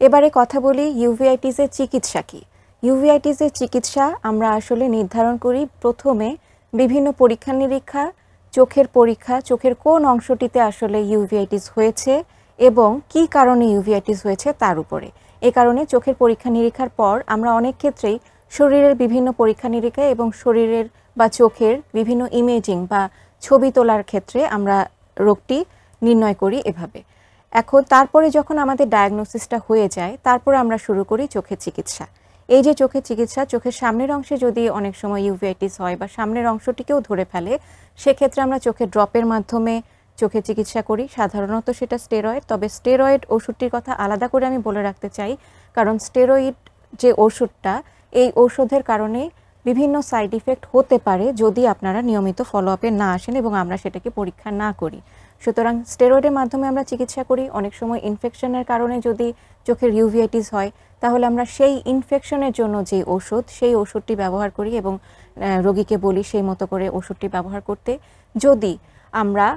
এবারে কথা বলি ইউভিআইটিসের চিকিৎসা কি। ইউভিআইটিসের চিকিৎসা আমরা আসলে নির্ধারণ করি প্রথমে বিভিন্ন পরীক্ষা নিরীক্ষা, চোখের পরীক্ষা, চোখের কোন অংশটিতে আসলে ইউভিআইটিস হয়েছে এবং কি কারণে ইউভিআইটিস হয়েছে তার উপরে। এ কারণে চোখের পরীক্ষা নিরীক্ষার পর আমরা অনেক ক্ষেত্রেই শরীরের বিভিন্ন পরীক্ষা নিরীক্ষা এবং শরীরের বা চোখের বিভিন্ন ইমেজিং বা ছবি তোলার ক্ষেত্রে আমরা রোগটি নির্ণয় করি এভাবে। এখন তারপরে যখন আমাদের ডায়াগনোসিসটা হয়ে যায় তারপরে আমরা শুরু করি চোখের চিকিৎসা। এই যে চোখের চিকিৎসা, চোখের সামনের অংশে যদি অনেক সময় ইউভিআইটিস হয় বা সামনের অংশটিকেও ধরে ফেলে, সেক্ষেত্রে আমরা চোখের ড্রপের মাধ্যমে চোখের চিকিৎসা করি। সাধারণত সেটা স্টেরয়েড, তবে স্টেরয়েড ওষুধটির কথা আলাদা করে আমি বলে রাখতে চাই, কারণ স্টেরয়েড যে ওষুধটা, এই ঔষধের কারণে বিভিন্ন সাইড ইফেক্ট হতে পারে যদি আপনারা নিয়মিত ফলো আপে না আসেন এবং আমরা সেটাকে পরীক্ষা না করি। সুতরাং স্টেরয়েডের মাধ্যমে আমরা চিকিৎসা করি। অনেক সময় ইনফেকশনের কারণে যদি চোখের ইউভিআইটিস হয় তাহলে আমরা সেই ইনফেকশনের জন্য যে ওষুধ, সেই ওষুধটি ব্যবহার করি এবং রোগীকে বলি সেই মতো করে ওষুধটি ব্যবহার করতে। যদি আমরা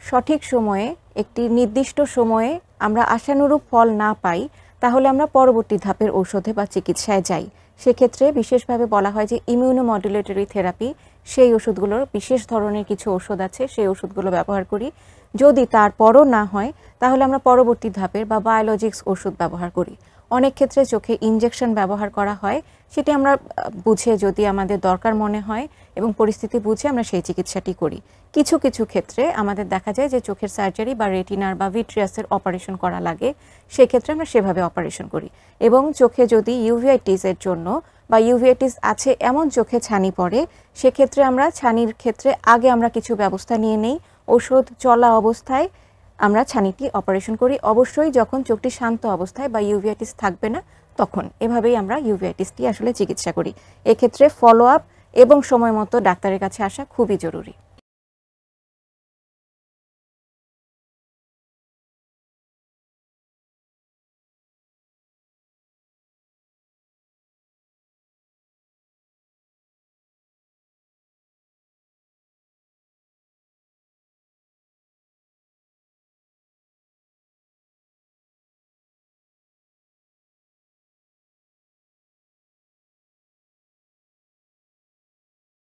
সঠিক সময়ে, একটি নির্দিষ্ট সময়ে আমরা আশানুরূপ ফল না পাই, তাহলে আমরা পরবর্তী ধাপের ঔষধে বা চিকিৎসায় যাই। সেক্ষেত্রে বিশেষভাবে বলা হয় যে ইমিউনোমডুলেটরি থেরাপি, সেই ওষুধগুলোর বিশেষ ধরনের কিছু ওষুধ আছে, সেই ওষুধগুলো ব্যবহার করি। যদি তারপরও না হয় তাহলে আমরা পরবর্তী ধাপের বা বায়োলজিক্স ওষুধ ব্যবহার করি। অনেক ক্ষেত্রে চোখে ইনজেকশন ব্যবহার করা হয়, সেটি আমরা বুঝে যদি আমাদের দরকার মনে হয় এবং পরিস্থিতি বুঝে আমরা সেই চিকিৎসাটি করি। কিছু কিছু ক্ষেত্রে আমাদের দেখা যায় যে চোখের সার্জারি বা রেটিনার বা ভিট্রিয়াসের অপারেশন করা লাগে, সেক্ষেত্রে আমরা সেভাবে অপারেশন করি। এবং চোখে যদি ইউভিআইটিসের জন্য বা ইউভিআইটিস আছে এমন চোখে ছানি পড়ে, সেক্ষেত্রে আমরা ছানির ক্ষেত্রে আগে আমরা কিছু ব্যবস্থা নিয়ে নেই। ওষুধ চলা অবস্থায় আমরা ছানিটি অপারেশন করি, অবশ্যই যখন চোখটি শান্ত অবস্থায় বা ইউভিআইটিস থাকবে না তখন। এভাবেই আমরা ইউভিআইটিসটি আসলে চিকিৎসা করি। এক্ষেত্রে ফলো আপ এবং সময় মতো ডাক্তারের কাছে আসা খুবই জরুরি।